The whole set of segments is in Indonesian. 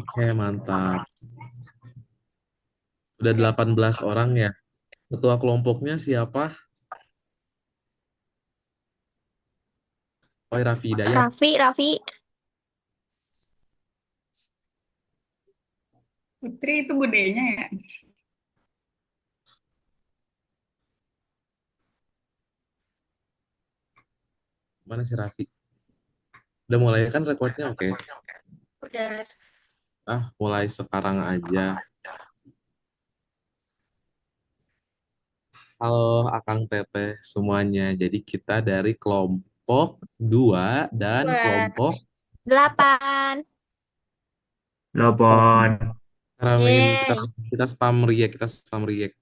Oke, mantap. Udah 18 orang ya. Ketua kelompoknya siapa? Oh, Raffi Hidayat. Raffi. Putri itu budenya ya. Mana si Raffi? Udah mulai kan recordnya? Oke. Udah. Mulai sekarang aja. Halo Akang Teteh semuanya. Jadi kita dari kelompok 2 dan Dua. kelompok 8. Delapan. Ramin. Kita Yeay. kita spam react, kita spam react.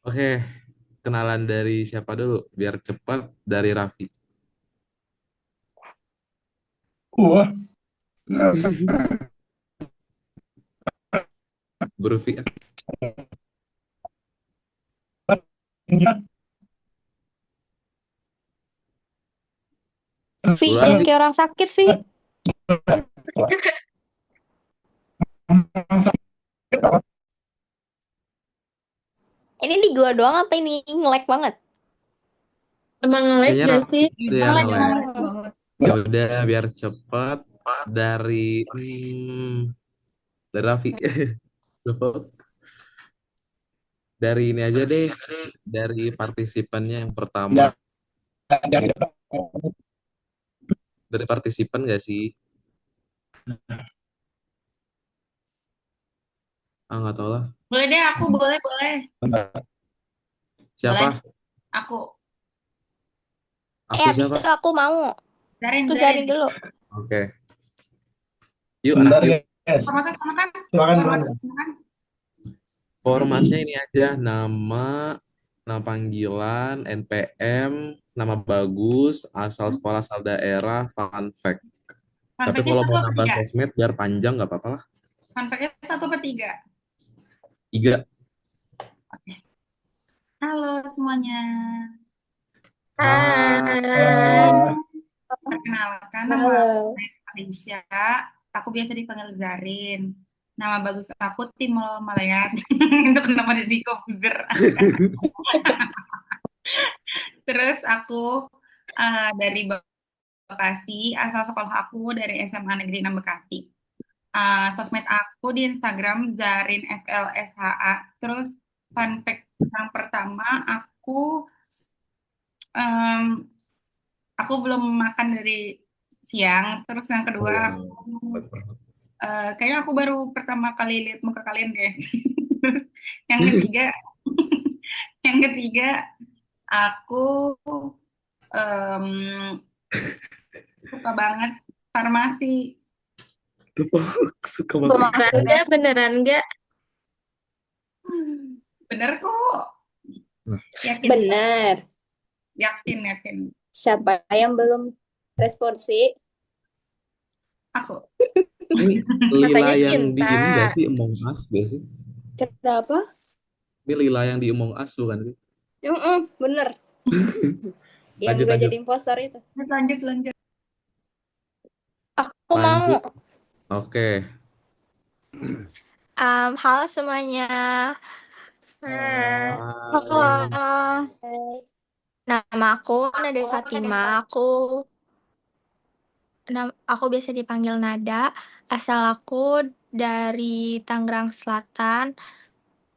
Oke, kenalan dari siapa dulu? Biar cepat dari Raffi. Wah, Berfi. Vi, Dulu jangan Raffi. kayak orang sakit, Vi. Ini di gua doang apa ini nge-lag banget? Emang nge-lag Kayaknya gak Raffi sih? itu Emang yang lagi nge-lag. ngelag banget. Ya udah biar cepat dari Raffi. Dari ini aja deh, dari partisipannya yang pertama. Dari partisipan gak sih? Nggak tahu lah. Boleh deh, aku boleh, boleh. Boleh, Siapa? aku. Aku Abis siapa? itu aku mau. Zarin, Tuh Zarin. Zarin dulu. Oke. Yuk anak bentar yuk. guys. Formatnya sama kan? Silakan Formatnya teman. sama kan? Formatnya ini aja, nama panggilan, NPM, nama bagus, asal sekolah, asal daerah, fun fact. Fun Tapi fact-nya kalau satu mau apa nambah tiga? sosmed biar panjang nggak apa-apa lah. Fun fact-nya satu apa tiga? 3. Oke. Halo semuanya. Hai. Perkenalkan, nama Halo. saya Alicia. Aku biasa dipanggil Zarin. Nama bagus aku Timol Malayat. Itu kenapa ada di komputer. Terus aku dari Bekasi, asal sekolah aku dari SMA Negeri 6 Bekasi. Sosmed aku di Instagram Zarin FLSHA. Terus fun fact yang pertama, em, aku belum makan dari siang. Terus yang kedua, Oh, aku kayaknya aku baru pertama kali lihat muka kalian deh. Terus yang ketiga, yang ketiga aku em, suka banget farmasi. suka banget. Beneran Farmasi. gak? Beneran gak? Bener kok, Nah, yakin, Bener. yakin, yakin. Siapa yang belum responsi? Aku. ini Lila Katanya yang di cinta. ini gak sih, Among Us gak sih? Kenapa? Ini Lila yang di Among Us bukan sih? Bener. Yang Lanjut, gak lanjut. jadi impostor itu. Lanjut, lanjut. Aku mau. Lanjut. Oke. Halo semuanya. Hai. Halo. Nama aku Nada Fatima. Aku biasa dipanggil Nada. Asal aku dari Tangerang Selatan.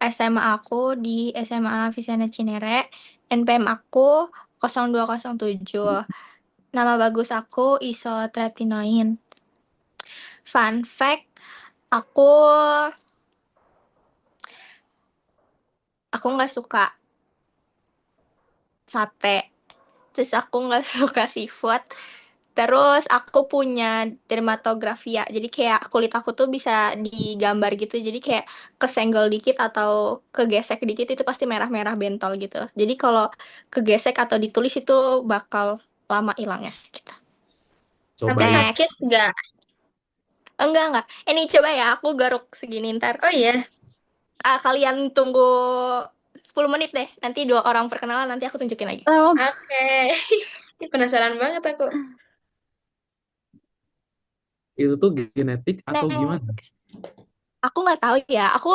SMA aku di SMA Visana Cinere. NPM aku 0207. Nama bagus aku Isotretinoin. Fun fact, aku aku nggak suka sate. Terus aku nggak suka seafood. Terus aku punya dermatografia. Jadi kayak kulit aku tuh bisa digambar gitu. Jadi kayak kesenggol dikit atau kegesek dikit itu pasti merah-merah bentol gitu. Jadi kalau kegesek atau ditulis itu bakal lama hilangnya gitu. Tapi Cobain. sakit gak? Enggak. Ini coba ya aku garuk segini ntar. Oh iya. Kalian tunggu 10 menit deh. Nanti 2 orang perkenalan, nanti aku tunjukin lagi. Oh, Oke. Ini penasaran banget aku. Itu tuh genetik atau gimana? Next. Aku nggak tahu ya. Aku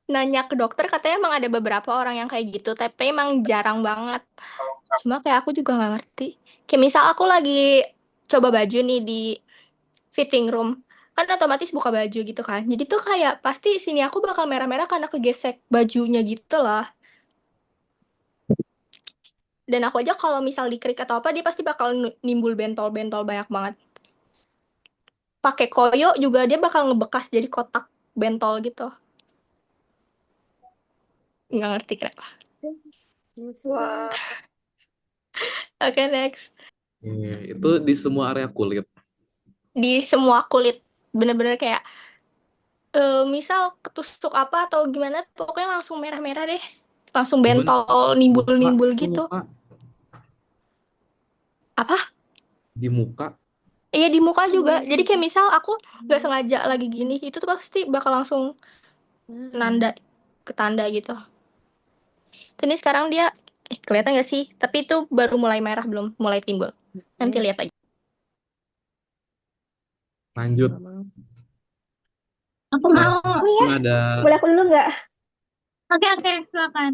nanya ke dokter, katanya emang ada beberapa orang yang kayak gitu, tapi emang jarang banget. Cuma kayak aku juga nggak ngerti. Kayak misal aku lagi coba baju nih di fitting room, kan otomatis buka baju gitu kan. Jadi tuh kayak pasti sini aku bakal merah-merah karena kegesek bajunya gitu lah. Dan aku aja kalau misal dikrik atau apa, dia pasti bakal nimbul bentol-bentol banyak banget. Pakai koyo juga dia bakal ngebekas jadi kotak bentol gitu. Nggak ngerti kenapa. wah. Oke, next. Itu di semua area kulit. Di semua kulit. Bener-bener kayak, misal ketusuk apa atau gimana, pokoknya langsung merah-merah deh. Langsung Gimana sih? bentol, Muka nimbul-nimbul itu gitu. muka Apa? di muka. Iya, di muka juga. Jadi kayak misal aku nggak sengaja lagi gini, itu tuh pasti bakal langsung nanda ke tanda gitu. Ini sekarang dia, kelihatan nggak sih? Tapi itu baru mulai merah, belum mulai timbul. Nanti lihat lagi. Lanjut. Aku Saya mau. Aku ya, ada boleh aku dulu nggak? Oke, silakan.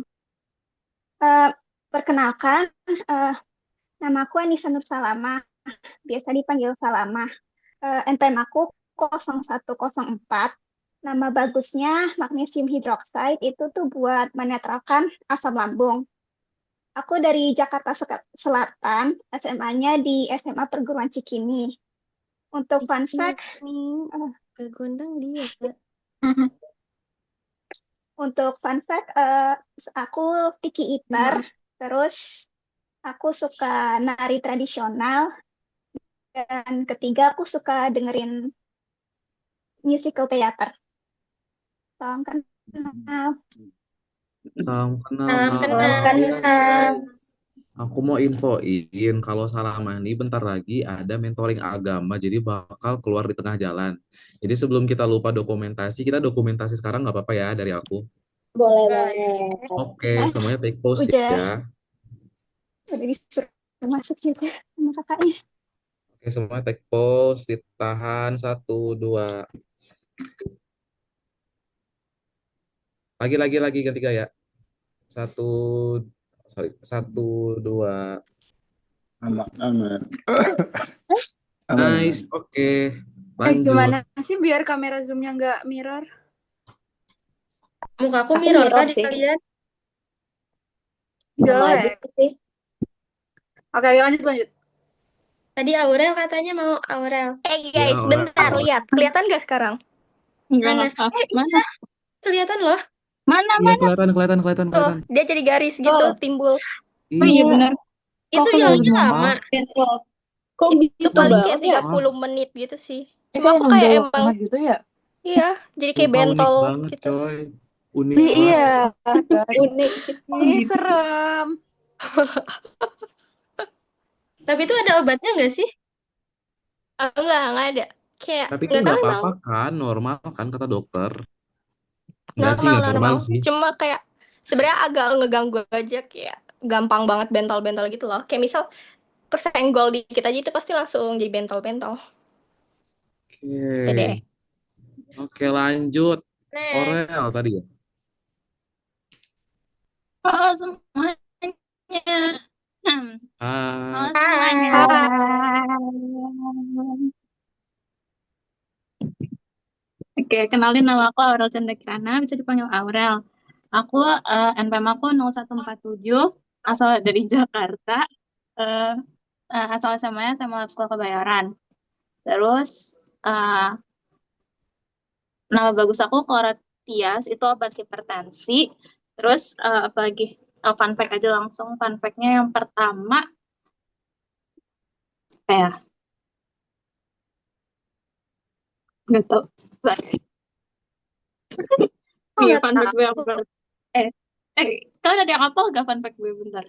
Perkenalkan, eh, nama aku Anissa Nur Salamah, biasa dipanggil Salamah. NPM aku 0104. Nama bagusnya magnesium hidroksida, itu tuh buat menetralkan asam lambung. Aku dari Jakarta Selatan, SMA-nya di SMA Perguruan Cikini. Untuk fun fact, Gondang dia, Kak. Untuk fun fact, aku picky eater, terus aku suka nari tradisional, dan ketiga aku suka dengerin musical theater. Salam kenal. salam kenal, Salam salam kenal. guys. Aku mau infoin kalau Salamah nih bentar lagi ada mentoring agama, jadi bakal keluar di tengah jalan. Jadi sebelum kita lupa dokumentasi, kita dokumentasi sekarang nggak apa-apa ya dari aku. Boleh. Oke, semuanya take pause Udah, ya. udah disuruh masuk juga sama kakaknya. Oke, semuanya take pause, ditahan 1, 2. Lagi ganti gaya. 1, 2. Aman. Nice, oke. Lanjut. Gimana sih biar kamera zoomnya nggak mirror? Muka aku Aku mirror, mirror Kak, di sih. kalian. Sama aja Jelek. sih. Oke, lanjut. Tadi Aurel katanya mau Aurel. Guys, Ya, bentar, orang. lihat. Kelihatan nggak sekarang? Mana? Mana? Kelihatan loh. Mana? Iya, kelihatan. Tuh, dia jadi garis gitu, timbul. Oh iya benar. Itu Kok hilangnya kelihatan? lama. Kok Itu gitu paling kayak banget ya? 30 menit gitu sih. Itu Cuma aku kayak emang, banget gitu ya? iya, jadi kayak Muka unik bentol banget, gitu. coy. Unik Ih, banget. iya. Unik. Ih, serem. Tapi itu ada obatnya nggak sih? Enggak ada. Kayak, Tapi itu nggak tahu nggak emang. apa-apa kan, normal kan kata dokter. Nggak sih, nggak normal Normal. sih. Cuma kayak, sebenarnya agak ngeganggu aja, kayak gampang banget bentol-bentol gitu loh. Kayak misal, kesenggol dikit aja itu pasti langsung jadi bentol-bentol. Deh. Oke, lanjut. Next. Orel tadi ya. Halo semuanya. Halo Ah, semuanya. Oke, kenalin nama aku Aurel Chandrakirana, bisa dipanggil Aurel. Aku NPM aku 0147, asal dari Jakarta. Eh, asal SMA-nya sama Lab School Kebayoran. Terus nama bagus aku Cora Tias, itu obat hipertensi. Terus apa lagi? Fun fact aja langsung. Fun fact-nya yang pertama, apa ya? Nggak tahu. Bentar. Iya, nggak fun fact gue yang tahu. kalian ada yang hafal gak fun fact gue bentar?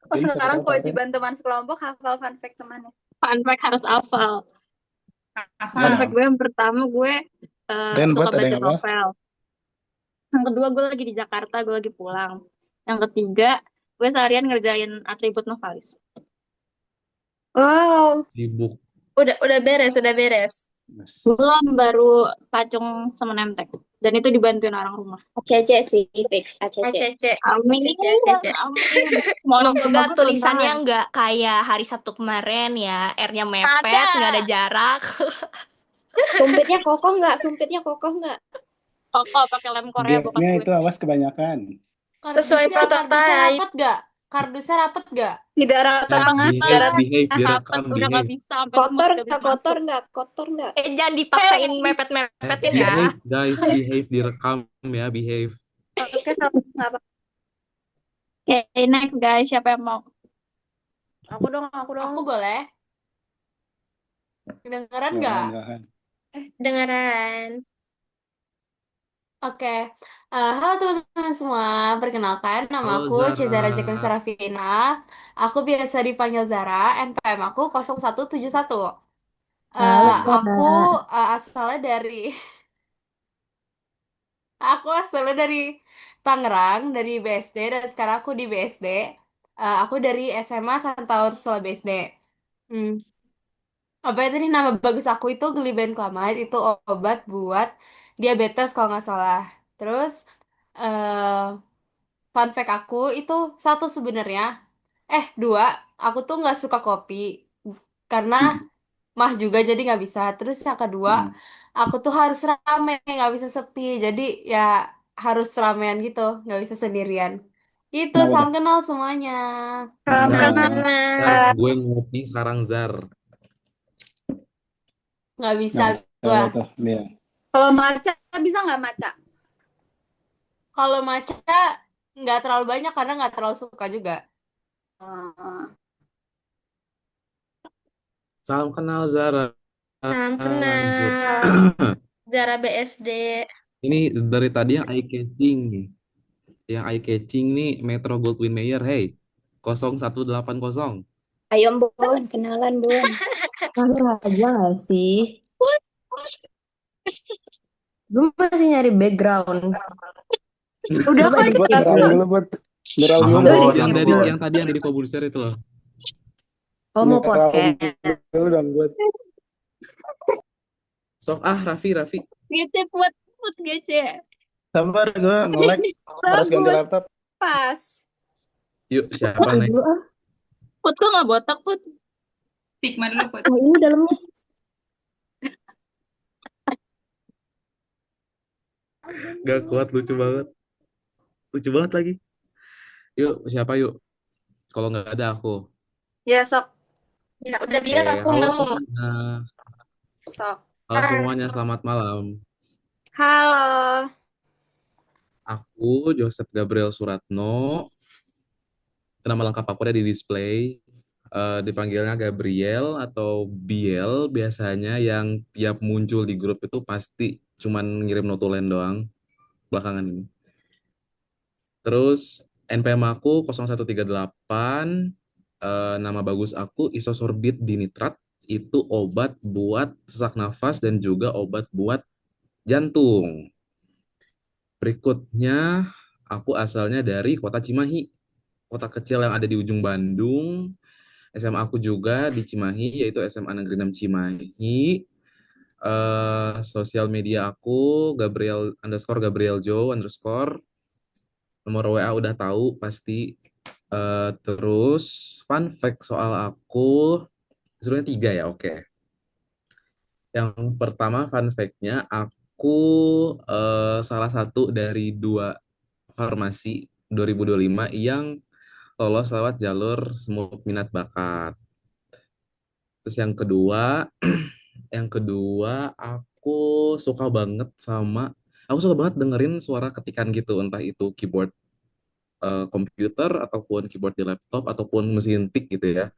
Oh, sekarang kewajiban teman sekelompok hafal fun fact temannya. Fun fact harus hafal. Fun Hafal. fact gue yang pertama, gue Ren, suka buat ada baca yang apa? novel. Yang kedua, gue lagi di Jakarta, gue lagi pulang. Yang ketiga, gue seharian ngerjain atribut Novalis. Wow, Sibuk. udah beres, udah beres. Belum, baru pacung sama nemtek. Dan itu dibantuin orang rumah. ACC sih, fix ACC. ACC. Amin, ACC. amin. Semuanya Semoga bagus tulisannya tantangan. nggak kayak hari Sabtu kemarin ya, R-nya mepet, Ada. nggak ada jarak. Sumpitnya kokoh nggak? Sumpitnya kokoh nggak? Kokoh pakai lem Korea bokap Gapnya gue. itu awas kebanyakan. Sesuai Kardusnya prototipe. rapet gak? Kardusnya rapet gak? Tidak rata Guys, tengah, tidak rata. behave, Rapet, direkam, udah gak behave. bisa sampai Kotor semut gak nggak? bisa Kotor masuk. nggak? Kotor nggak? Jangan dipaksain mepet-mepetin ya. Behave, guys, behave, direkam ya, behave. Oke, sama nggak apa. Oke, next guys, siapa yang mau? Aku dong. Aku boleh? Kedengeran gak? Silahkan. Dengaran. Oke. Halo teman-teman semua, perkenalkan nama Halo aku Cezara Jacqueline Zara. Sarafina. Aku biasa dipanggil Zara, NPM aku 0171. Aku asalnya dari Tangerang, dari BSD, dan sekarang aku di BSD. Aku dari SMA Santaur Sela BSD. Hmm. Apa itu nih nama bagus aku itu glibenclamide, itu obat buat diabetes kalau nggak salah. Terus eh fun fact aku itu satu sebenarnya, dua, aku tuh nggak suka kopi karena mah juga jadi nggak bisa. Terus yang kedua, aku tuh harus rame, nggak bisa sepi. Jadi ya harus ramean gitu, nggak bisa sendirian. Gitu, Kenapa salam tuh? kenal semuanya. Salam Zar, kenal. gue ngopi sekarang, Zar. Nggak bisa Nah, gua. coba tuh, Mia. Kalau maca bisa nggak maca? Kalau matcha nggak terlalu banyak karena nggak terlalu suka juga. Salam kenal, Zara. Salam Lanjut. kenal. Zara BSD. Ini dari tadi yang eye catching nih. Yang eye catching nih Metro Goldwyn Mayer. Hey, 0180. Ayo Bun, kenalan Bun. Lalu aja gak sih? Gue masih nyari background. Udah Coba kok dikit Buat kita gerak dulu. dulu, buat gerak Yang dulu. Gue di yang skip dari dulu. yang tadi yang dari Kobuser itu loh. Oh, mau Gerak podcast. dulu dong, buat. Sok Raffi. Gece, put gece. Sabar, gue nge-lag. Harus ganti bagus, laptop. pas. Yuk, siapa nih? Dulu ah. Put kok gak botak, Put? Stigma dulu, Put. Oh, ini dalamnya. Gak kuat, lucu banget. Lucu banget lagi. Yuk, siapa yuk? Kalau nggak ada aku. Ya sok. Ya udah biar Oke, aku halo mau. semuanya. Sok. Halo semuanya, selamat malam. Halo. Aku Joseph Gabriel Suratno. Nama lengkap aku ada di display. Dipanggilnya Gabriel atau Biel biasanya, yang tiap muncul di grup itu pasti cuman ngirim notulen doang belakangan ini. Terus NPM aku 0138, nama bagus aku isosorbit dinitrat, itu obat buat sesak nafas dan juga obat buat jantung. Berikutnya, aku asalnya dari kota Cimahi, kota kecil yang ada di ujung Bandung. SMA aku juga di Cimahi, yaitu SMA Negeri 6 Cimahi. Sosial media aku Gabriel Jo _. Nomor WA udah tahu pasti. Terus fun fact soal aku, sebenarnya 3 ya, oke. Yang pertama fun fact-nya, aku salah satu dari 2 farmasi 2025 yang lolos lewat jalur Smuk Minat Bakat. Terus yang kedua, aku suka banget dengerin suara ketikan gitu, entah itu keyboard komputer ataupun keyboard di laptop ataupun mesin tik gitu ya.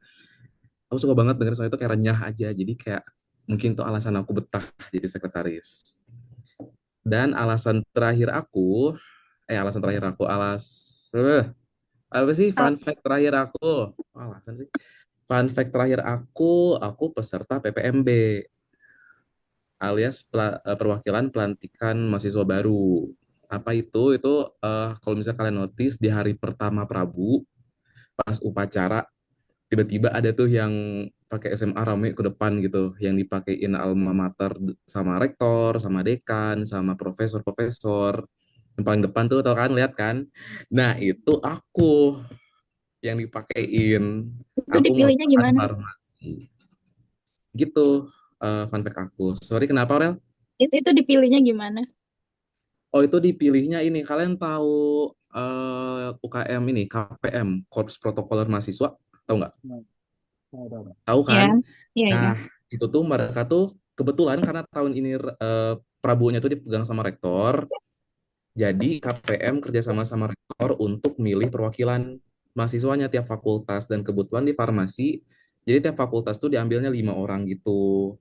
Aku suka banget dengerin suara itu, kayak renyah aja. Jadi kayak mungkin itu alasan aku betah jadi sekretaris. Dan alasan terakhir aku, apa sih fun fact terakhir aku? Alasan sih. Fun fact terakhir aku peserta PPMB, alias perwakilan pelantikan mahasiswa baru. Apa itu? Itu kalau misalnya kalian notice di hari pertama Prabu pas upacara tiba-tiba ada tuh yang pakai SMA rame ke depan gitu, yang dipakein alma mater sama rektor, sama dekan, sama profesor-profesor. Yang paling depan tuh tau kan, lihat kan? Nah, itu aku yang dipakein. Itu Aku dipilihnya ngomongin gimana? farmasi. Gitu fun fact aku. Sorry, kenapa, Aurel? Itu dipilihnya gimana? Oh, itu dipilihnya ini. Kalian tahu UKM ini, KPM, Korps Protokoler Mahasiswa? Tahu nggak? Nah, tahu, tahu, tahu. Tahu Ya, kan? iya, iya. Nah, itu tuh mereka tuh kebetulan karena tahun ini Prabowo-nya tuh dipegang sama rektor, jadi KPM kerjasama sama rektor untuk milih perwakilan mahasiswanya tiap fakultas, dan kebetulan di farmasi, jadi tiap fakultas tuh diambilnya 5 orang gitu.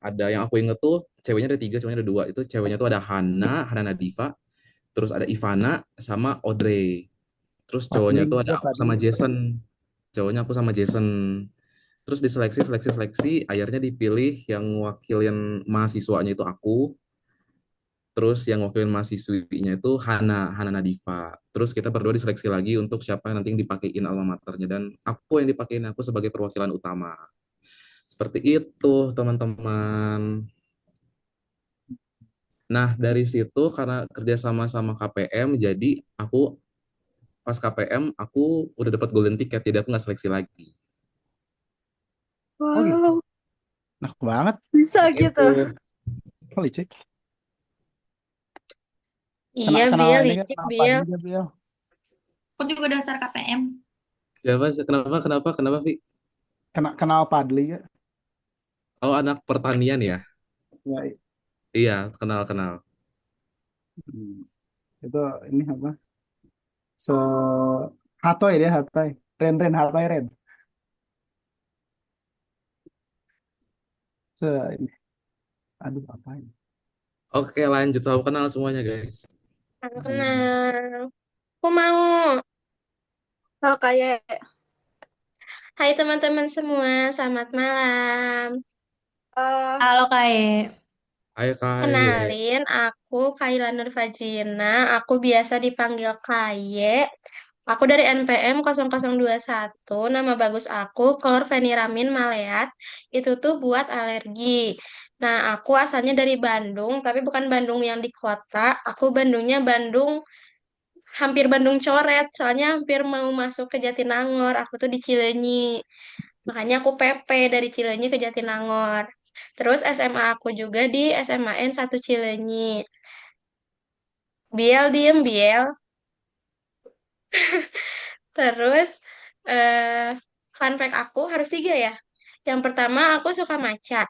Ada yang aku inget tuh ceweknya ada 3, cowoknya ada 2. Itu ceweknya tuh ada Hana Nadifa, terus ada Ivana sama Audrey. Terus cowoknya Padli tuh ada juga, aku sama Padli. Jason. Cowoknya aku sama Jason. Terus diseleksi, akhirnya dipilih yang wakilin mahasiswanya itu aku, terus yang wakilin mahasiswinya itu Hana Nadifa. Terus kita berdua diseleksi lagi untuk siapa yang nanti yang dipakein alma maternya, dan aku yang dipakein aku sebagai perwakilan utama. Seperti itu, teman-teman. Nah, dari situ karena kerja sama KPM, jadi aku pas KPM aku udah dapat golden ticket, jadi aku nggak seleksi lagi. Oh gitu. Wow, Nah banget. bisa Gitu. gitu. Kali cek. Iya, Kenal Bill, ini kan, licik, kenal Bill. Padli juga, Bill. Aku juga daftar KPM. Siapa? Kenapa, Vi? Kenal Padli ya? Oh, anak pertanian ya? Ya, Iya, kenal. hmm. Itu ini apa? So Hatoy dia Hatoy. Ren Hatoy Ren. Se ini. Aduh apa ini? Oke, lanjut. Aku kenal semuanya, guys. Aku Hmm. kenal. Aku mau. Kalau kayak Hai teman-teman semua, selamat malam. eh Halo Kak E. Ayo, Kak. Kenalin, aku Kaila Nurfajina. Aku biasa dipanggil Kaye. Aku dari NPM 0021. Nama bagus aku Chlorpheniramine maleat. Itu tuh buat alergi. Nah, aku asalnya dari Bandung, tapi bukan Bandung yang di kota. Aku Bandungnya hampir Bandung coret. Soalnya hampir mau masuk ke Jatinangor. Aku tuh di Cileunyi. Makanya aku PP dari Cileunyi ke Jatinangor. Terus SMA aku juga di SMAN 1 Cileunyi. Biel diem Biel. Terus eh fun fact aku harus 3 ya. Yang pertama aku suka maca.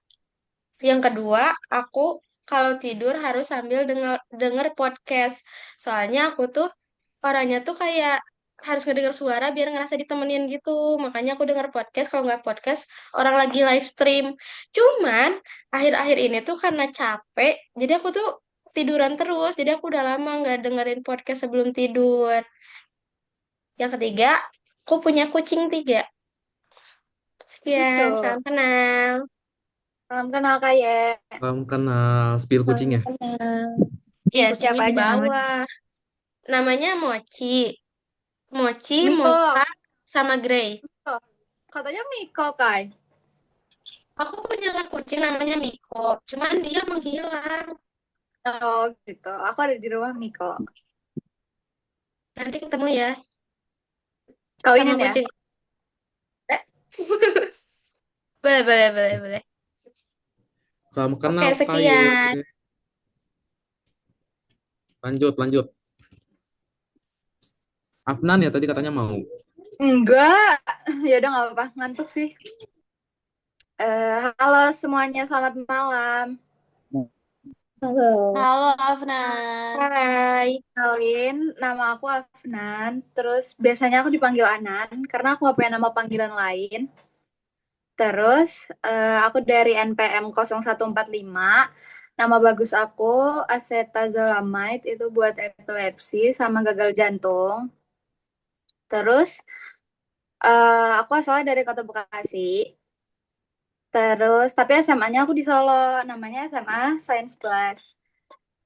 Yang kedua aku kalau tidur harus sambil denger denger podcast. Soalnya aku tuh orangnya tuh kayak harus ngedenger suara biar ngerasa ditemenin gitu. Makanya aku denger podcast, kalau nggak podcast orang lagi live stream. Cuman akhir-akhir ini tuh karena capek, jadi aku tuh tiduran terus. Jadi aku udah lama nggak dengerin podcast sebelum tidur. Yang ketiga, aku punya kucing 3. gitu. Sekian, salam kenal. Salam kenal kayak. Salam kenal. Spill Salam kucingnya. kenal. Ya, Kucing sini apa di aja namanya? bawah. Namanya Mochi. Mochi, Miko. Mocha, sama Grey. Miko. Katanya Miko, Kai. Aku punya kucing namanya Miko, cuman dia menghilang. Oh, gitu. Aku ada di rumah Miko. Nanti ketemu ya sama Kawinin ya? kucing. Eh. Boleh. Salam Oke, kenal, Kak. sekian. Lanjut. Afnan ya tadi katanya mau. Enggak. Ya udah nggak apa-apa. Ngantuk sih. Halo semuanya, selamat malam. Halo. Halo Afnan. Hai. Kenalin, nama aku Afnan. Terus biasanya aku dipanggil Anan karena aku gak punya nama panggilan lain. Terus aku dari NPM 0145. Nama bagus aku acetazolamide, itu buat epilepsi sama gagal jantung. Terus aku asalnya dari Kota Bekasi. Terus tapi SMA-nya aku di Solo, namanya SMA Science Plus.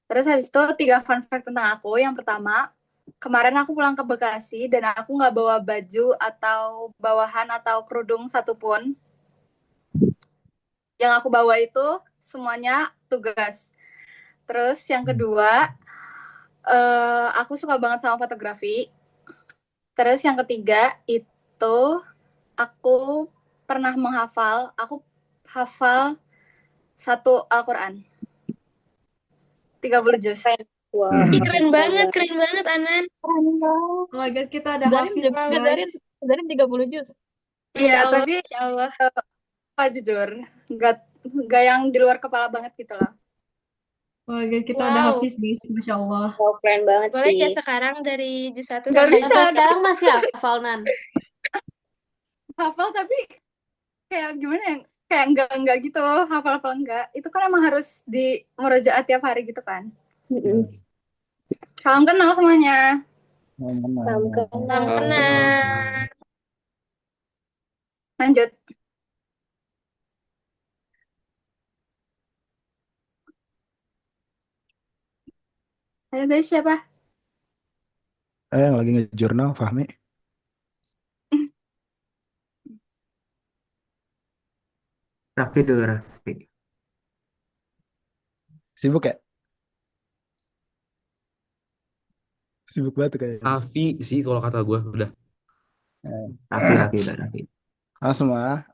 Terus habis itu 3 fun fact tentang aku. Yang pertama, kemarin aku pulang ke Bekasi dan aku nggak bawa baju atau bawahan atau kerudung satupun. Yang aku bawa itu semuanya tugas. Terus yang kedua, aku suka banget sama fotografi. Terus yang ketiga itu aku pernah menghafal, aku hafal 1 Al-Quran, 30 juz. Wah, Ih, keren banget Anan. Keren banget. Oh my God, kita ada Darin Hafiz, juga, guys. Darin 30 juz. Masya Iya, Allah, tapi Masya Allah. apa jujur, nggak yang di luar kepala banget gitu loh. Oh my God, kita ada Wow. Hafiz, guys. Masya Allah. wow, keren banget Boleh sih. gak sekarang dari juz 1 Nggak sampai bisa, Sampai tapi sekarang masih hafal, Nan. hafal tapi kayak gimana ya? Kayak enggak gitu, hafal-hafal enggak. Itu kan emang harus di murojaah tiap hari gitu kan. Mm-mm. Salam kenal semuanya. Salam Salam kenal. kenal. Lanjut. Ayo guys, siapa? Yang lagi ngejurnal, Fahmi. Raffi dulu, Raffi. Sibuk ya? Sibuk banget tuh kayaknya. Raffi sih kalau kata gue udah. Raffi udah, Raffi. Halo semua,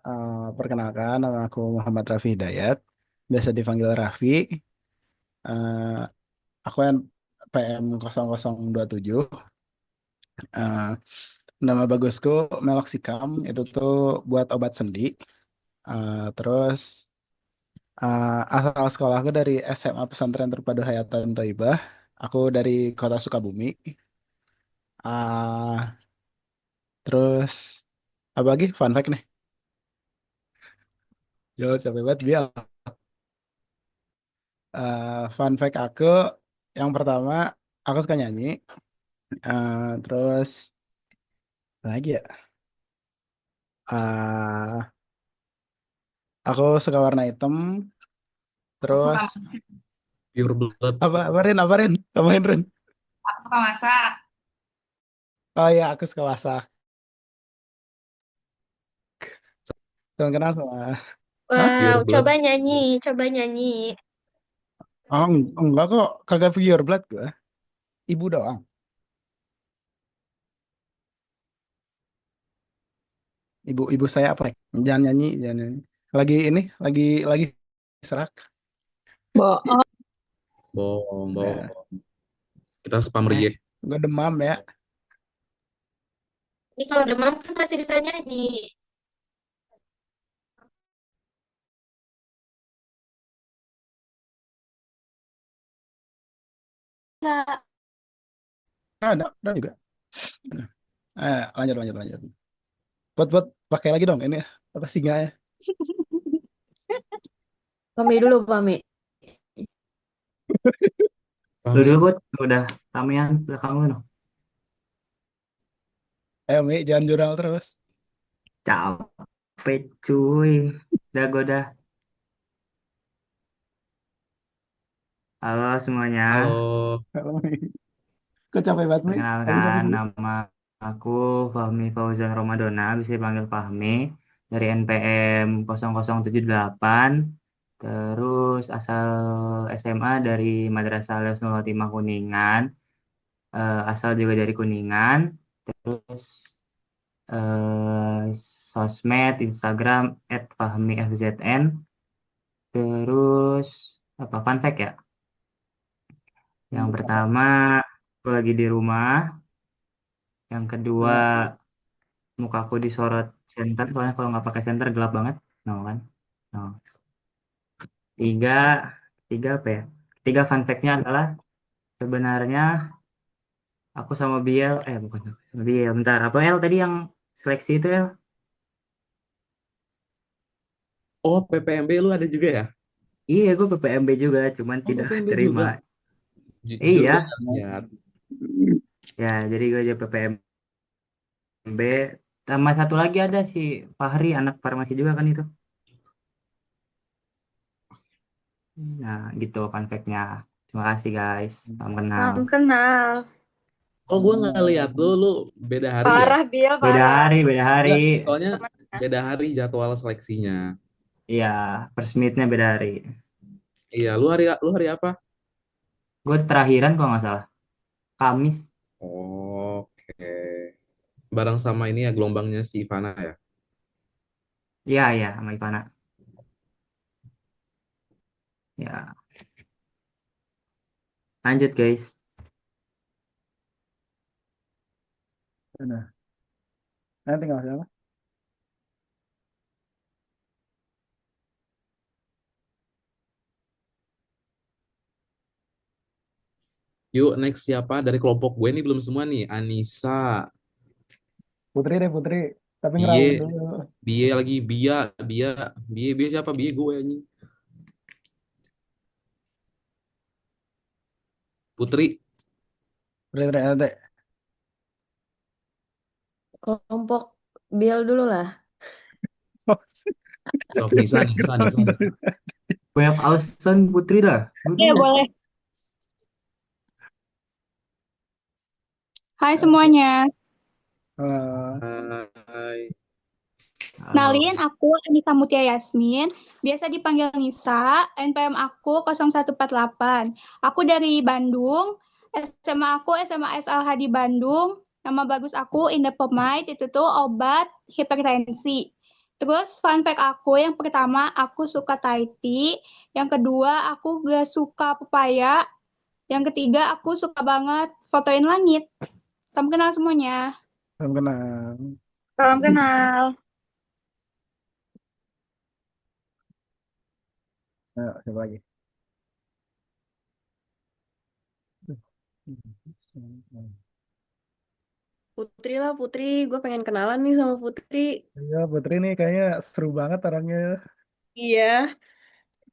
perkenalkan nama aku Muhammad Raffi Hidayat, biasa dipanggil Raffi. Eh, aku yang PM 0027. Eh, nama bagusku Meloxicam, itu tuh buat obat sendi. Terus asal sekolahku dari SMA Pesantren Terpadu Hayatan Thaibah. Aku dari kota Sukabumi. Ah, terus apa lagi? Fun fact nih. Yo, capek banget Bial. Fun fact aku yang pertama, aku suka nyanyi. Terus apa lagi ya. Ah, aku suka warna hitam. Aku suka Terus masak. Pure blood. apa Ren? Apa Ren? Tambahin Ren. Aku suka masak. Oh iya, aku suka masak. Teman kenal semua. Hah? Wow, Pure blood. coba nyanyi. Oh, enggak kok, kagak pure blood gue. Ibu doang. Ibu saya apa? Jangan nyanyi, jangan nyanyi. Lagi serak. Bohong. Bohong. Ya. Kita spam react. Gue demam ya. Ini kalau demam kan masih bisa nyanyi. Bisa. Ada juga. Lanjut. Buat pakai lagi dong ini apa singa ya? Pami dulu, Pami. Lu dulu, Bud. Udah ramean belakang lu, no. Ayo Mi, jangan jurnal terus. Capek, cuy. Udah, gue dah. Halo semuanya. Halo. Halo, Mi. Kok capek banget Mi? Tadi sampai Perkenalkan, sini. nama aku Fahmi Fauzan Romadona, bisa dipanggil Fahmi, dari NPM 0078. Terus asal SMA dari Madrasah Al Husnul Khotimah Kuningan. Asal juga dari Kuningan. Terus sosmed Instagram @fahmifzn. Terus apa fun fact ya? Yang pertama, aku lagi di rumah. Yang kedua, mukaku disorot center, soalnya kalau nggak pakai center gelap banget. No kan? No. Tiga apa ya? Tiga fun fact-nya adalah sebenarnya aku sama Biel, bukan sama Biel, bentar. Apa El tadi yang seleksi itu El? Oh, PPMB lu ada juga ya? Iya, gue PPMB juga, cuman Oh, tidak PPMB terima. juga. Jujur Iya, gue nggak lihat. ya jadi gue aja PPMB. Sama satu lagi ada si Fahri, anak farmasi juga kan itu. Nah, gitu fun fact-nya. Terima kasih guys. Salam kenal. Salam kenal. Kok gue nggak lihat lu beda hari ya? Parah, Bill, Beda parah. hari, beda hari. Nggak, soalnya Temennya. beda hari jadwal seleksinya. Iya, first meet-nya beda hari. Iya, lu hari apa? Gue terakhiran kalau nggak salah. Kamis. Oke. Bareng sama ini ya gelombangnya si Ivana ya. Iya, iya, sama Ivana. Ya, lanjut guys. Udah. Nah, tinggal siapa? Yuk, next siapa? Dari kelompok gue nih belum semua nih. Anissa, Putri deh, Putri. Tapi Bie, ngeraung dulu. Bie lagi, Bia, Bia, Bie siapa? Bie gue anjing. Putri, Putri, Putri, nanti. Kelompok Bill dulu lah. sok Nisa, Nisa, Nisa, Nisa. Banyak alasan Putri dah. Iya, boleh. Hai semuanya. Hai. Kenalin, aku Anissa Mutia Yasmin, biasa dipanggil Nisa, NPM aku 0148. Aku dari Bandung, SMA aku SMA SLH di Bandung, nama bagus aku Indapomide, itu tuh obat hipertensi. Terus fun fact aku, yang pertama aku suka Thai tea, yang kedua aku gak suka pepaya, yang ketiga aku suka banget fotoin langit. Salam kenal semuanya. Salam kenal. Salam kenal. Ayo, siapa lagi? Putri lah, Putri. Gue pengen kenalan nih sama Putri. Iya, Putri nih kayaknya seru banget orangnya. Iya.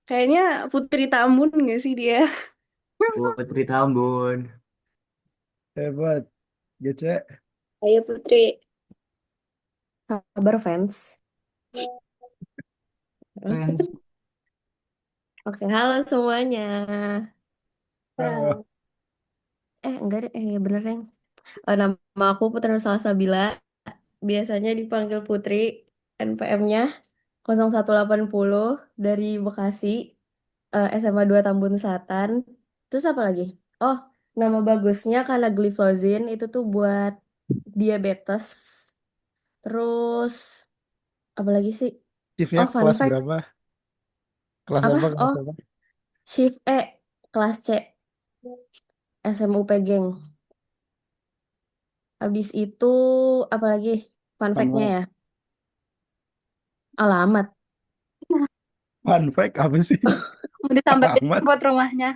Kayaknya Putri Tambun gak sih dia? Putri Tambun. Hebat. Gece. Ayo Putri. Kabar fans. Fans. Oke, halo semuanya. Halo. Enggak deh, bener deh. Nama aku Putri Nur Salsabila. Biasanya dipanggil Putri. NPM-nya 0180 dari Bekasi. SMA 2 Tambun Selatan. Terus apa lagi? Oh, nama bagusnya karena gliflozin itu tuh buat diabetes. Terus apa lagi sih? Shiftnya Oh, fun kelas fact. berapa? Kelas Apa? apa? Kelas Oh, apa? shift E kelas C SMUP geng. Habis itu apa lagi? Fun fact-nya Fun ya. Alamat. fact apa sih? Mau ditambahin Alamat. buat rumahnya.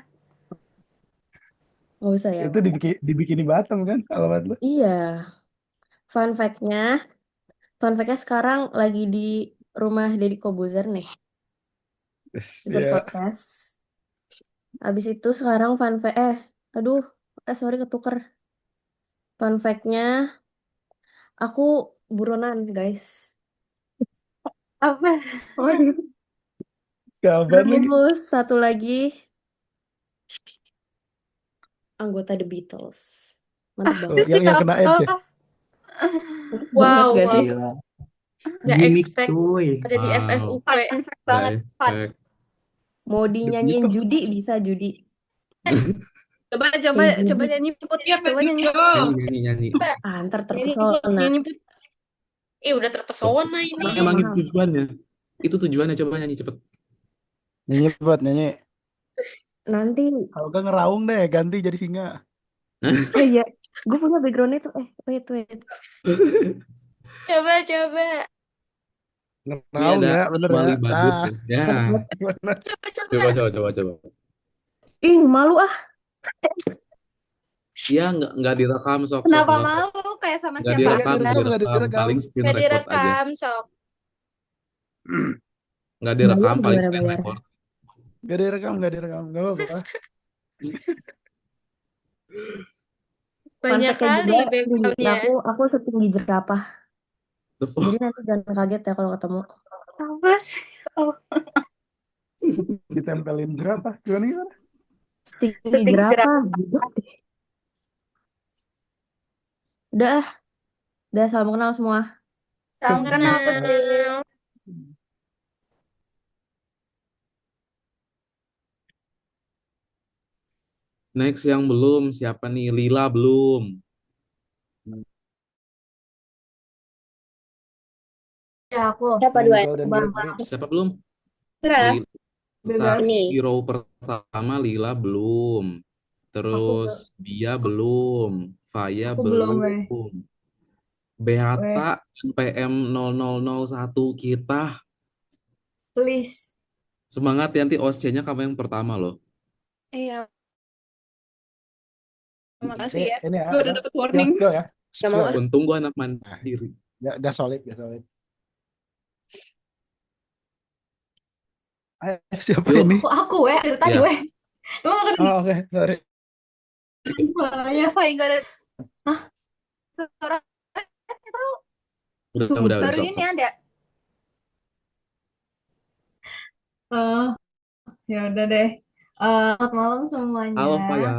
Nggak usah ya. Itu dibikin di Batam kan alamat lu? Iya. Fun fact-nya sekarang lagi di rumah Deddy Kobuzer nih. Ikut Iya. podcast. Habis itu sekarang aduh, sorry ketuker. Fun fact-nya, aku buronan guys. Apa? Kapan lagi? Terus satu lagi, anggota The Beatles. Mantap Oh, banget. yang kena AIDS ya? Banget Wow, gak wow. sih? Gila. Gak Gimmick expect cuy. ada di Wow. FFUP. Fun fact banget. Fun. Guys, Mau dinyanyiin Beatles. Judi bisa Judi. Coba Hey, Judi. nyanyi Put. Iya, Coba nyanyi. nyanyi, nyanyi. Ntar terpesona. Nyanyi, udah terpesona ini. Emang itu Mahal. tujuannya. Itu tujuannya, coba nyanyi cepet. Nyanyi buat nyanyi. Nanti, Kalau gak ngeraung deh, ganti jadi singa. iya, gue punya background itu. Wait. Coba. Ini Ngeraung ada ya, bener ya. Wali Badut. Nah, Ya. gimana? Coba. Ih, malu ah. Ya, nggak direkam, sok. Kenapa Nggak malu? Kayak sama nggak siapa direkam, nggak Nggak direkam. direkam. Paling screen Gak record aja. direkam, sob. Nggak direkam, paling Bayar. screen record. Gak direkam. Gak apa-apa. Banyak Fun fact-nya kali juga, backgroundnya. aku setinggi jerapah. The fuck? Jadi nanti jangan kaget ya kalau ketemu. Apa sih? Oh. Ditempelin berapa? Gimana? Setinggi Setinggi berapa? berapa? Budek deh. Udah, udah salam kenal semua. Salam kenal Putri. Kenal. Next yang belum, siapa nih? Lila belum. Ya aku. Siapa Nah, dua? Nicole dan Bang. Beatrice. Siapa belum? Serah. Bentar, Bebas. Ini. hero pertama Lila belum. Aku Terus Bia belum. Faya belum, weh. belum. Weh, Beata NPM 0001 kita. please. Semangat ya, nanti OSC-nya kamu yang pertama loh. Iya, Ini makasih ya. ini ya, Gue udah apa? dapet warning. Skill ya. Gak mau Skill ah. ya. Untung gua anak mandiri. Udah solid, udah solid. Siapa Yuk. ini? Aku weh dari tadi Ya. weh. Emang ada Oh, oke, sorry. ya? Apa yang gak ada? Hah? Suara tahu. Udah Baru stop, ini stop. ada. Ya udah deh. Selamat malam semuanya. Halo Faya.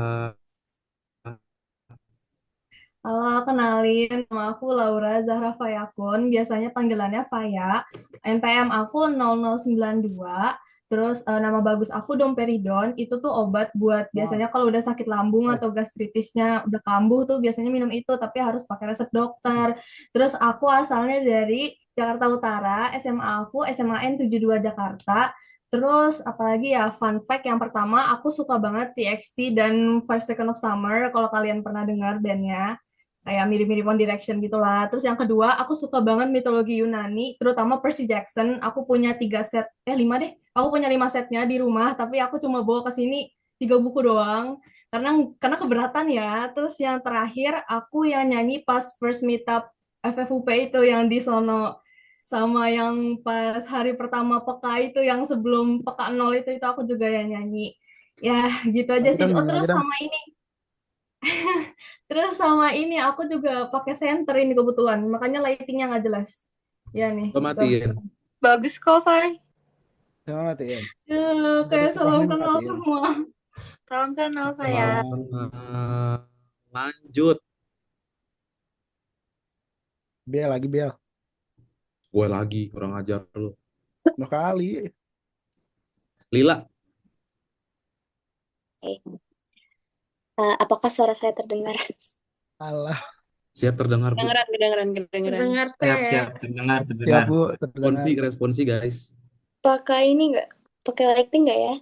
Halo, kenalin nama aku Laura Zahra Fayakun, biasanya panggilannya Faya. NPM aku 0092. Terus nama bagus aku domperidon, itu tuh obat buat biasanya kalau udah sakit lambung atau gastritisnya udah kambuh tuh biasanya minum itu, tapi harus pakai resep dokter. Terus aku asalnya dari Jakarta Utara, SMA aku SMAN 72 Jakarta. Terus apalagi ya fun fact yang pertama aku suka banget TXT dan Five Second of Summer kalau kalian pernah dengar bandnya kayak mirip-mirip One Direction gitulah. Terus yang kedua, aku suka banget mitologi Yunani, terutama Percy Jackson. Aku punya 3 set, 5 deh. Aku punya 5 setnya di rumah, tapi aku cuma bawa ke sini 3 buku doang. Karena keberatan ya. Terus yang terakhir, aku yang nyanyi pas first meetup FFUP itu yang di sono sama yang pas hari pertama PK itu yang sebelum PK 0 itu aku juga yang nyanyi. Ya, gitu aja Lagi sih. dong, Oh, nyanyi terus lagi dong. sama ini. Terus sama ini aku juga pakai senter ini kebetulan, makanya lightingnya nggak jelas. Ya nih, Gua tuh. matiin. Bagus kok, Fai. Coba matiin. Ya, Dari kayak salam Fahmi kenal matiin. semua. Salam kenal, Faya. Lanjut. Bel lagi Bel. Gue lagi, orang ajar lu. 2 kali. Lila. Apakah suara saya terdengar? Alah. Siap terdengar, Bu. Kedengeran. Dengar Siap, teh. terdengar. Siap, Bu. Terdengar. Responsi, guys. Pakai ini nggak? Pakai lighting nggak ya?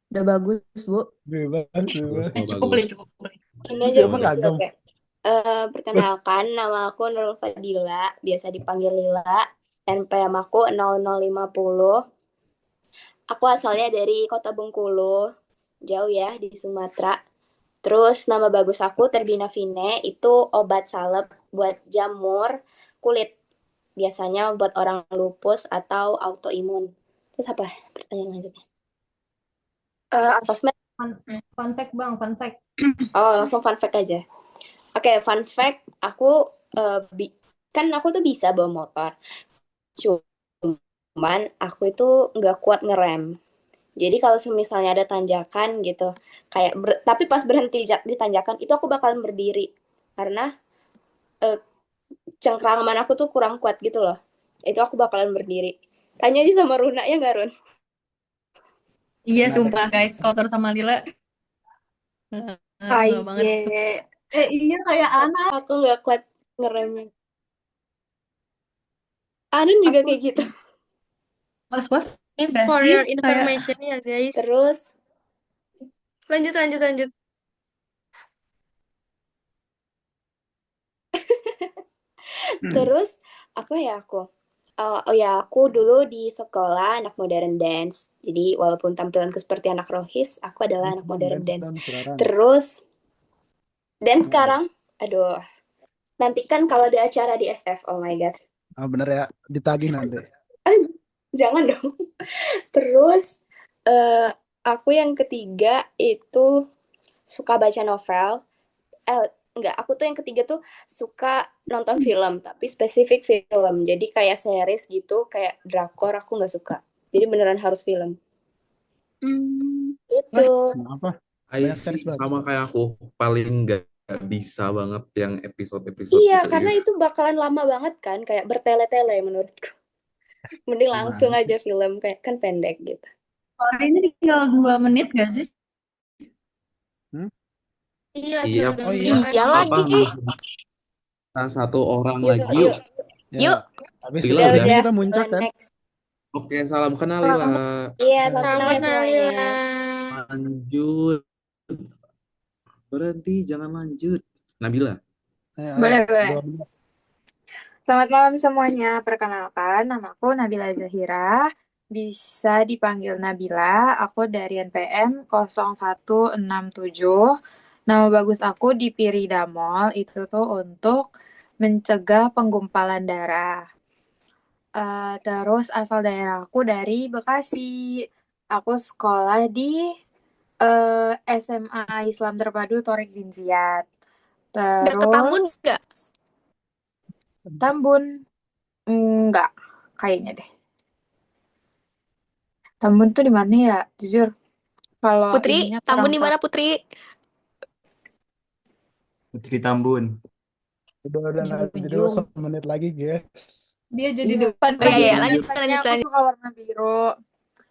Udah bagus, Bu. Bebas. Cukup Bagus. boleh. Ini aja Siapa yang kagum? oke. Perkenalkan, nama aku Nurul Fadila, biasa dipanggil Lila. NPM aku 0050. Aku asalnya dari kota Bengkulu, jauh ya di Sumatera. Terus nama bagus aku Terbinafine, itu obat salep buat jamur kulit. Biasanya buat orang lupus atau autoimun. Terus apa pertanyaan lanjutnya? Sosmed. Fun fact bang, fun fact. Oh, langsung fun fact aja. Oke, fun fact, aku kan aku tuh bisa bawa motor. Cuman aku itu nggak kuat ngerem. Jadi kalau misalnya ada tanjakan gitu, kayak tapi pas berhenti di tanjakan itu aku bakalan berdiri karena cengkraman aku tuh kurang kuat gitu loh. Itu aku bakalan berdiri. Tanya aja sama Runa ya nggak Run? Iya, Kenapa? sumpah guys, kalau terus sama Lila nggak banget. Iya kayak anak. Aku nggak kuat ngeremnya. Anun juga kayak gitu. Was-was. For your information ya guys. Terus Lanjut. Terus apa ya aku? Oh ya, aku dulu di sekolah anak modern dance. Jadi walaupun tampilanku seperti anak rohis, aku adalah anak modern dance. Terus dan sekarang, aduh, nanti kan kalau ada acara di FF, oh my god. Oh, bener ya, ditagih nanti. Jangan dong. Terus aku yang ketiga itu suka baca novel. Enggak, aku tuh yang ketiga tuh suka nonton film, tapi spesifik film. Jadi kayak series gitu, kayak drakor aku nggak suka. Jadi beneran harus film. Itu. Kenapa? I Banyak sih series bagus. sama kayak aku, paling nggak bisa banget yang episode-episode Iya, gitu karena ya. itu bakalan lama banget kan, kayak bertele-tele menurutku. Mending langsung Gimana aja sih? film, kayak kan pendek gitu. Kalau ini tinggal 2 menit gak sih? Hmm? Iya, Iya, tinggal Oh 2 iya. menit Iya lagi. apa lagi. bisa satu orang Yuk, lagi yuk. yuk. Ya, Yuk. habis Lila habis udah. ini Udah, kita muncak kan? next. Oke, salam kenal Lila. Iya, Ya, salam Sama kenal ya semuanya. Nalila. Lanjut. Berhenti, jangan lanjut. Nabila. ayo, Boleh, ayo. boleh. 2 menit. Selamat malam semuanya. Perkenalkan, namaku Nabila Zahira. Bisa dipanggil Nabila. Aku dari NPM 0167. Nama bagus aku di Piridamol. Itu tuh untuk mencegah penggumpalan darah. Terus asal daerahku dari Bekasi. Aku sekolah di SMA Islam Terpadu Torik bin Ziyad. Deket Tambun Terus nggak? Tambun enggak kayaknya deh. Tambun tuh di mana ya? Jujur kalau Putri, ininya Tambun kurang di tahu. mana Putri? Putri Tambun. Udah Di nanti dulu ujung. 1 menit lagi, guys. Dia jadi Iya, depan Oh iya, Lanjut, iya. lagi. lanjut. Lanjut, lanjut, aku lanjut. suka warna biru.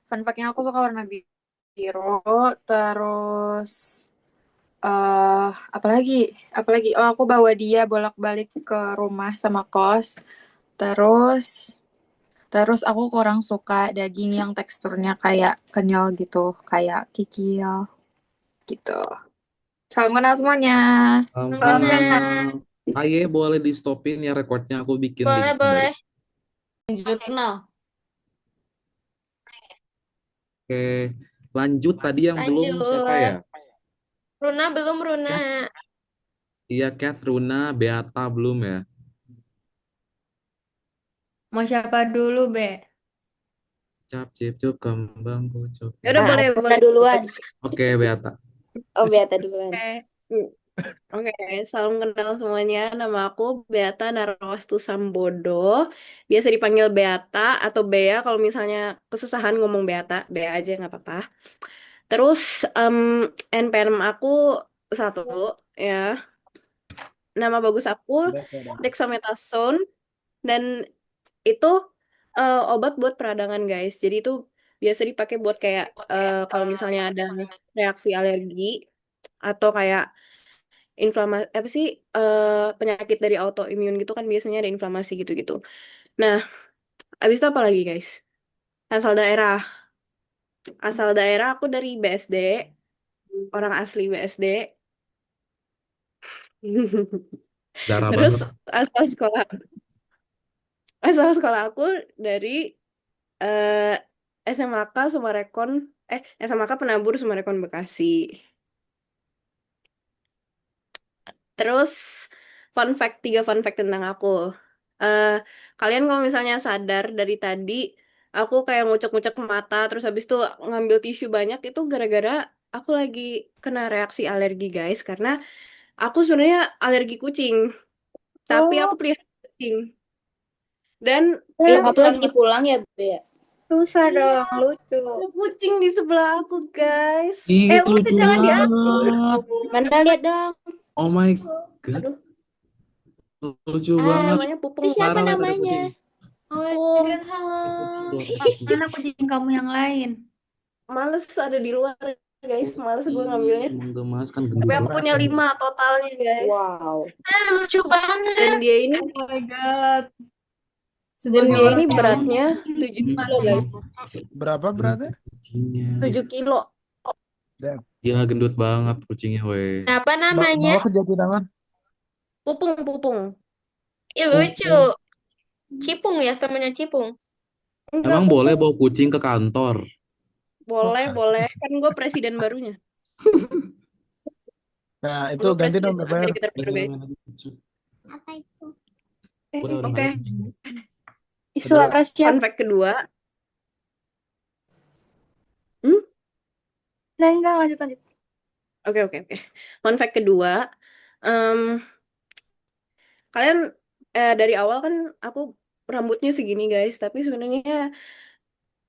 Fun fact-nya aku suka warna biru. Terus apalagi? Oh, aku bawa dia bolak-balik ke rumah sama kos. Terus aku kurang suka daging yang teksturnya kayak kenyal gitu, kayak kikil gitu. Salam kenal semuanya. Salam Salam kenal. kenal. Aye, boleh di stopin ya recordnya, aku bikin Boleh, link boleh. dari. Lanjut kenal. Oke, lanjut tadi yang belum siapa ya? Lanjut. Runa belum, Runa. Iya, Kath, Runa, Beata belum ya? Mau siapa dulu, Be? Cap, cip, cup, kembang, kucuk. Ya udah, boleh, Ada boleh. duluan. Oke, Beata. Oh, Beata duluan. Oke, salam kenal semuanya. Nama aku Beata Narwastu Sambodo. Biasa dipanggil Beata atau Bea kalau misalnya kesusahan ngomong Beata, Bea aja nggak apa-apa. Terus NPM aku 1 ya. Nama bagus aku Udah. dexamethasone dan itu obat buat peradangan guys. Jadi itu biasa dipakai buat kayak kalau misalnya ada reaksi alergi atau kayak inflamasi apa sih penyakit dari autoimun gitu kan biasanya ada inflamasi gitu-gitu. Nah, abis itu apa lagi guys? Asal daerah. Asal daerah aku dari BSD, orang asli BSD. Darah Terus banget. asal sekolah asal sekolah aku dari eh SMAK Sumarekon SMAK Penabur Sumarekon Bekasi. Terus tiga fun fact tentang aku. Eh Kalian kalau misalnya sadar dari tadi aku kayak ngucek-ngucek mata terus habis itu ngambil tisu banyak itu gara-gara aku lagi kena reaksi alergi guys karena aku sebenarnya alergi kucing tapi aku Oh, pelihara kucing dan ya. itu Kamu lagi pulang ya, Be? Susah dong, lucu. ada kucing di sebelah aku guys. Ih, Udah lucu jangan banget. Mana lihat dong. Oh my God, Aduh, lucu banget. namanya Pupung. Itu siapa Laras lihat ada namanya? kucing. Oh, Pupung. Adrian, halo. Kucing. Mana kucing kamu yang lain? Males ada di luar guys, males gue ngambilnya. Emang gemas kan Tapi gendut aku banget. punya 5 totalnya guys. Wow. Lucu banget. Dan dia ini Oh my God. dan Sebagai dia ini orang yang beratnya 7 terima kilo sih. guys. Berapa beratnya? Kucingnya. 7 kilo. Dan Gila gendut banget kucingnya, weh. Apa namanya? bawa ke Jatinangor. Pupung. Ih, lucu. Cipung ya, temennya Cipung. Enggak, Emang boleh Pupung. bawa kucing ke kantor? Boleh. Kan gue presiden barunya. Nah, itu Gue ganti presiden dong KPR. Amerika terbaru guys. Apa itu? Udah Oke. ada kucingnya. Suara Fun siapa? fact kedua. Enggak, lanjut. Oke. Fun fact kedua. em, Kalian dari awal kan aku rambutnya segini guys. Tapi sebenarnya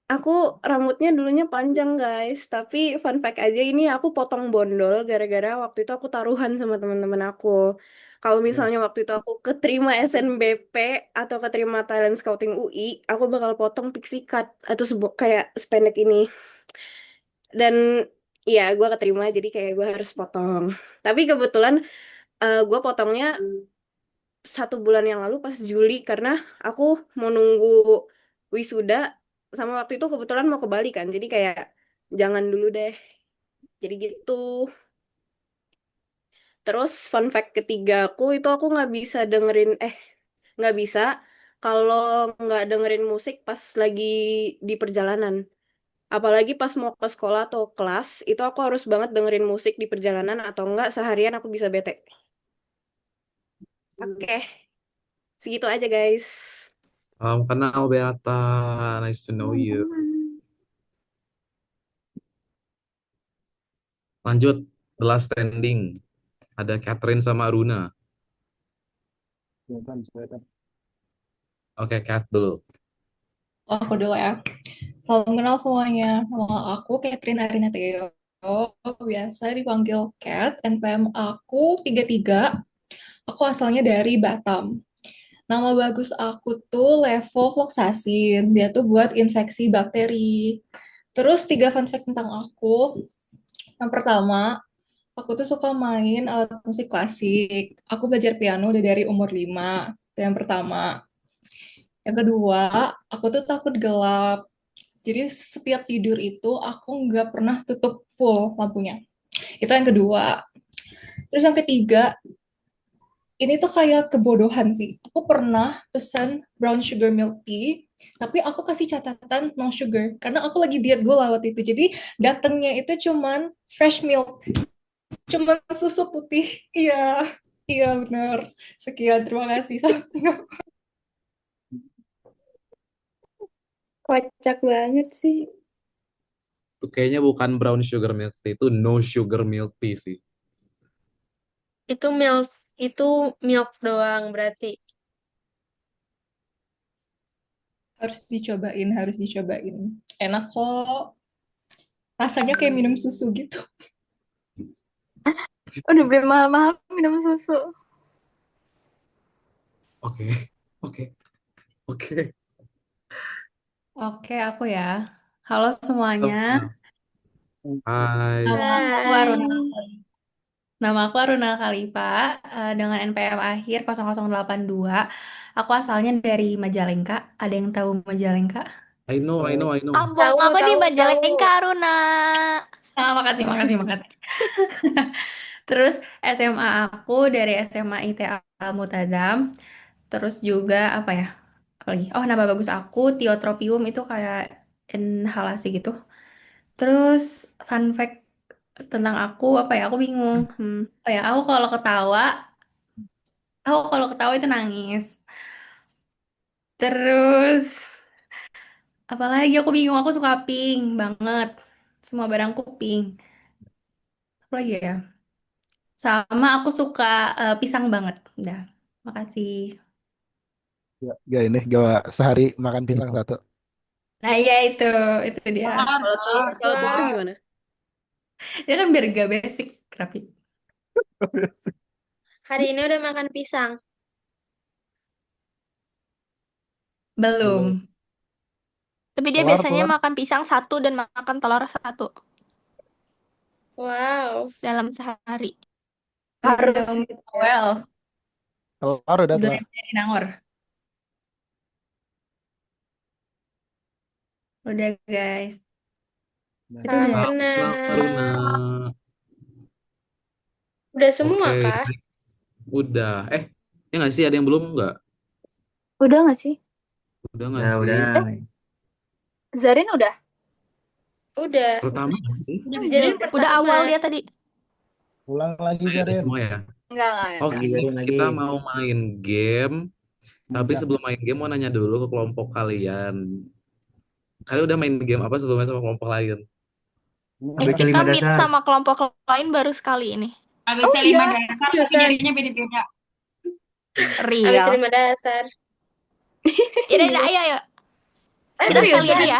Aku rambutnya dulunya panjang guys, tapi fun fact aja ini aku potong bondol gara-gara waktu itu aku taruhan sama teman-teman aku. Kalau misalnya waktu itu aku keterima SNBP atau keterima Talent Scouting UI, aku bakal potong pixie cut atau kayak sependek ini. Dan iya, gue keterima jadi kayak gue harus potong. Tapi kebetulan gue potongnya 1 bulan yang lalu pas Juli karena aku mau nunggu wisuda sama waktu itu kebetulan mau ke Bali kan. Jadi kayak jangan dulu deh. Jadi gitu. Terus fun fact ketiga aku itu aku nggak bisa kalau nggak dengerin musik pas lagi di perjalanan. Apalagi pas mau ke sekolah atau kelas, itu aku harus banget dengerin musik di perjalanan atau enggak seharian aku bisa bete. Oke, segitu aja guys. Salam kenal Beata, nice to know you. Lanjut, the last standing. Ada Catherine sama Aruna. Oke, Cat dulu. Aku dulu ya. Salam kenal semuanya. Nama aku Catherine Arina Theo. Biasa dipanggil Cat. NPM aku 33. Aku asalnya dari Batam. Nama bagus aku tuh levofloxacin. Dia tuh buat infeksi bakteri. Terus 3 fun fact tentang aku. Yang pertama, aku tuh suka main alat musik klasik. Aku belajar piano udah dari umur 5. Itu yang pertama. Yang kedua, aku tuh takut gelap. Jadi setiap tidur itu aku nggak pernah tutup full lampunya. Itu yang kedua. Terus yang ketiga, ini tuh kayak kebodohan sih. Aku pernah pesan brown sugar milk tea, tapi aku kasih catatan no sugar karena aku lagi diet gula waktu itu. Jadi datangnya itu cuman fresh milk, cuman susu putih. Iya, iya benar. Sekian, terima kasih. Kocak banget sih. Itu kayaknya bukan brown sugar milk tea, itu no sugar milk tea sih. Itu milk doang berarti. Harus dicobain, harus dicobain. Enak kok. Rasanya kayak minum susu gitu. Udah beli mahal-mahal minum susu. Oke, oke, oke. Oke, aku ya. Halo semuanya. Hai. Nama aku Aruna Khalifa dengan NPM akhir 0082. Aku asalnya dari Majalengka. Ada yang tahu Majalengka? I know. Kampung aku di Majalengka, Aruna. Makasih. Terus SMA aku dari SMA ITA Mutazam. Terus juga apa ya? Apalagi? Oh, nama bagus aku Tiotropium itu kayak inhalasi gitu. Terus fun fact tentang aku apa ya? Aku bingung. Oh ya, aku kalau ketawa itu nangis. Terus apalagi aku bingung. Aku suka pink banget. Semua barangku pink. Apa lagi ya? Sama aku suka pisang banget. Udah. Makasih. Gak ini, gak sehari makan pisang 1. Nah, iya itu dia. Kalau telur gimana? Dia kan biar gak basic, rapi. Hari ini udah makan pisang. Belum. Tapi dia biasanya makan pisang 1 dan makan telur 1 Wow. dalam sehari. Harus well. Telur udah telur. Jadi nangor. Udah guys. Itu Salam udah. kenal. Udah semua Oke, kah? udah. Ya nggak sih? Ada yang belum nggak? Udah nggak sih? Udah nggak sih? Udah. Zarin udah? Udah. Pertama nggak sih? Udah awal dia tadi. Ulang lagi Udah Zarin. semua ya? Enggak. Oke, next kita mau main game. Tapi sebelum main game mau nanya dulu ke kelompok kalian. Kalian udah main game apa sebelumnya sama kelompok lain? Kita meet sama kelompok lain baru sekali ini. ABC 5 dasar tapi jadinya beda-beda. Real. ABC 5 dasar. Ayo. Udah kali ya seriusan? dia?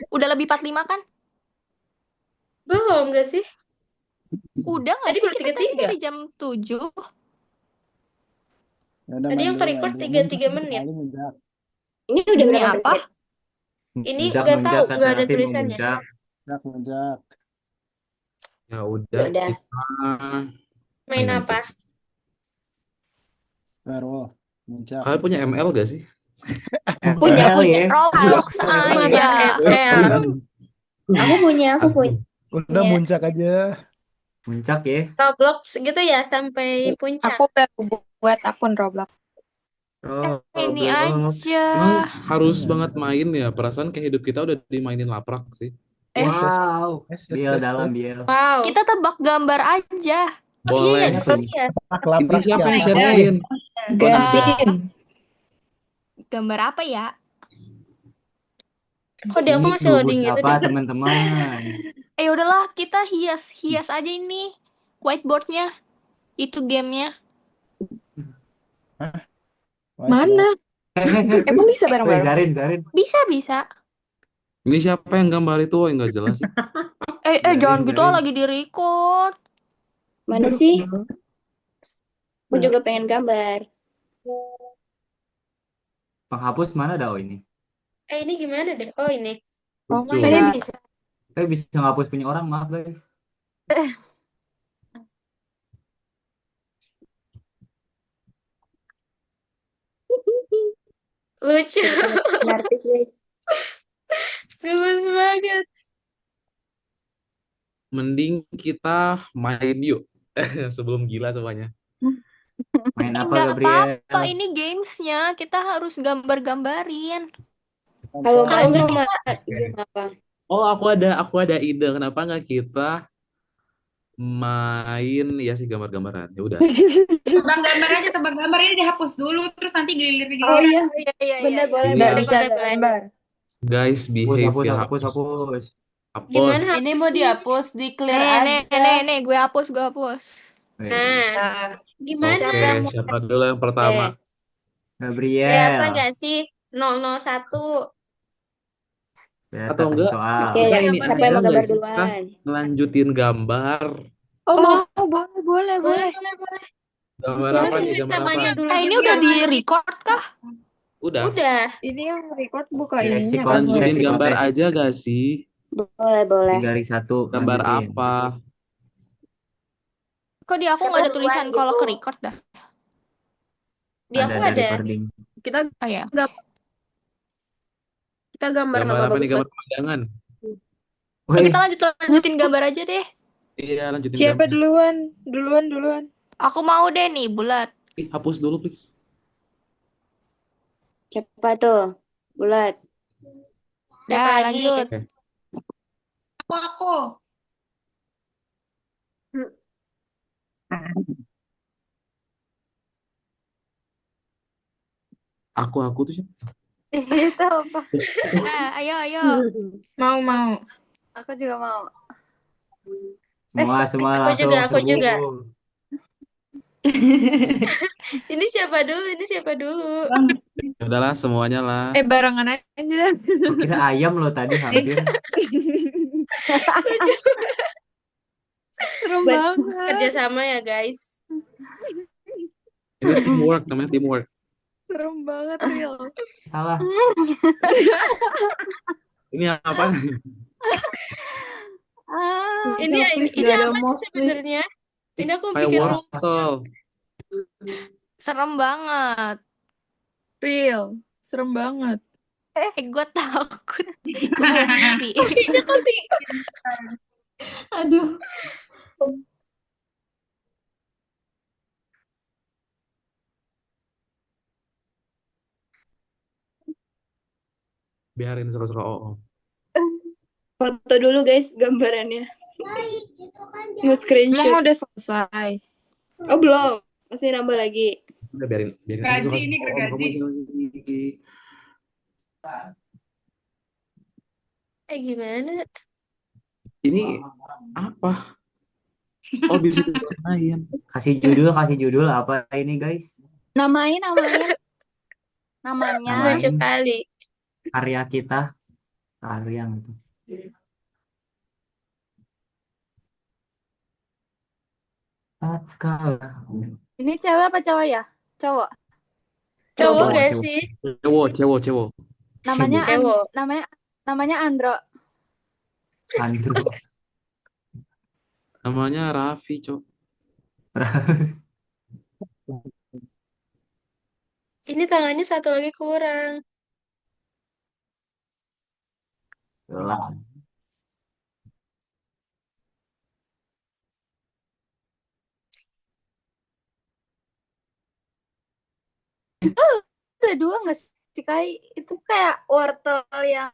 Udah lebih 45 kan? Belum gak sih? Udah nggak Tadi sih? baru Kita tadi 33. dari jam 7. Ya udah Tadi main yang dulu, main ke-record dulu. 33 Muncak menit. kali muncak. Ini udah Demi berapa apa? menit? Ini Muncak, gak muncak, tahu, kata gak ada Raffi mau tulisannya. muncak. Muncak, muncak. Ya Ya udah, udah. kita Main main apa? aja. Werewolf, muncak. Kalian punya ML gak sih? Punya, ML punya. ya. Roblox ML Maba ya. ML. Aku punya. Udah muncak aja. Muncak ya. Roblox gitu ya sampai puncak. Aku baru buat akun Roblox. Ini Roblox. aja. Emang harus banget main ya. Perasaan kayak hidup kita udah dimainin laprak sih. Wow. Yes, yes, Biel yes, dalam yes. Biel. Wow. Kita tebak gambar aja. Oh iya Boleh ya, sih. iya. Laprak Ini siapa yang siapa? share screen? Gasin. Gambar apa ya? Kok di aku Ini masih loading gugus gitu apa deh. teman-teman? Udahlah, kita hias aja ini whiteboardnya. Itu gamenya. Mana? Emang bisa bareng-bareng? Garin. Bisa. Ini siapa yang gambar itu? Oh, nggak jelas sih. Jangan gitu Garin. lagi di-record. Mana sih? Aku juga pengen gambar. Penghapus mana dah ini? Ini gimana deh? Oh ini. Oh my Lucu. god. Bisa. Saya bisa ngapus punya orang, maaf guys. Lucu. Narsis guys. Gemes banget. Mending kita main yuk. Sebelum gila semuanya. Main apa Nggak Gabriel? apa-apa, ini gamesnya. Kita harus gambar-gambarin. Kalau Ah, mau enggak, game apa? Oh, aku ada ide. Kenapa nggak kita main ya sih gambar-gambaran? Ya udah. Tebak gambar ini dihapus dulu, terus nanti gilir-gilir. Oh iya. Iya. Bener, boleh. Iya. Bisa boleh. gambar. Guys, behave ya. Hapus. Hapus. Gimana Ini mau dihapus, di clear aja. Nih, gue hapus. Nah, gimana? Oke, siapa dulu yang pertama? Gabriel. Kelihatan gak sih? 001. Atau enggak? Soal. Oke, Kita ini siapa aja yang mau nggak gambar sih? Kita duluan? ngelanjutin gambar. Oh, boleh. Boleh. Gambar Kita apa nih? tungguin Gambar temanya apa? dulu. Ini udah di-record kah? Udah. Ini yang record buka Ya, ininya si kan. Lanjutin kontes. gambar aja gak sih? Boleh. Garis 1. Gambar apa? Kok di aku nggak ada tulisan kalau ke record dah? Di aku ada. Recording. Kita Ya. kita gambar Gambar nama apa nih? bagus. Gambar pemandangan. Kita lanjutin gambar aja deh. Iya, lanjutin Siapa gambar. duluan? Aku mau deh nih bulat. Hapus dulu, please. Siapa tuh? Bulat. Dah, lanjut. Aku. Aku tuh siapa? Itu apa? Ayo. Mau. Aku juga mau. Semua Aku langsung. juga. serbu. Ini siapa dulu? Ya udahlah, semuanya lah. Barengan aja. Aku kira ayam loh tadi hampir. Serem banget. Kerjasama ya guys. Ini teamwork, namanya teamwork. Serem banget, real. Salah. Ini apa? Ini ada apa sih mouse, sebenarnya? Ini aku Kayak bikin wortel. Serem banget. Real. Serem banget. Gue takut. Gue mau mimpi. Kayaknya kok Aduh. Biarin suka-suka Foto dulu guys gambarannya. Mau screenshot. Emang udah selesai. Oh belum. Masih nambah lagi. Udah biarin Gaji suka-suka ini, kamu gaji. sih. gimana? Ini apa? Oh, bisa dimain. Kasih judul apa ini guys? Namanya. Lucu kali. karya kita, karya gitu. Tatkala. Ini cewek apa cowok ya? Cowok. Cowok Cowok, gak cowok. sih? Cewek. Namanya Cewek. namanya Andro. Andrew. Namanya Raffi, Cok. Ini tangannya satu lagi kurang. Lah. Ada dua nggak sih, Kai? Itu kayak wortel yang